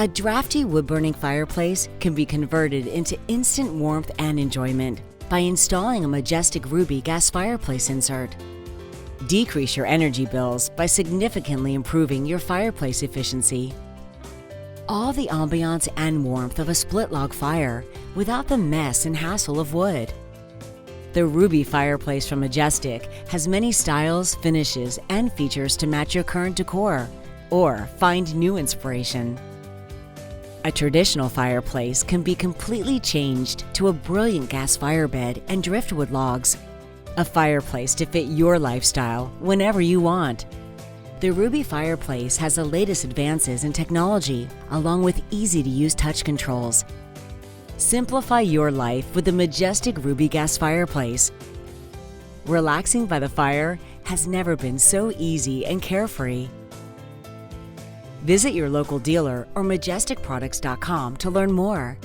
A drafty wood-burning fireplace can be converted into instant warmth and enjoyment by installing a Majestic Ruby gas fireplace insert. Decrease your energy bills by significantly improving your fireplace efficiency. All the ambiance and warmth of a split-log fire without the mess and hassle of wood. The Ruby fireplace from Majestic has many styles, finishes, and features to match your current decor or find new inspiration. A traditional fireplace can be completely changed to a brilliant gas firebed and driftwood logs. A fireplace to fit your lifestyle whenever you want. The Ruby fireplace has the latest advances in technology along with easy-to-use touch controls. Simplify your life with the Majestic Ruby gas fireplace. Relaxing by the fire has never been so easy and carefree. Visit your local dealer or majesticproducts.com to learn more.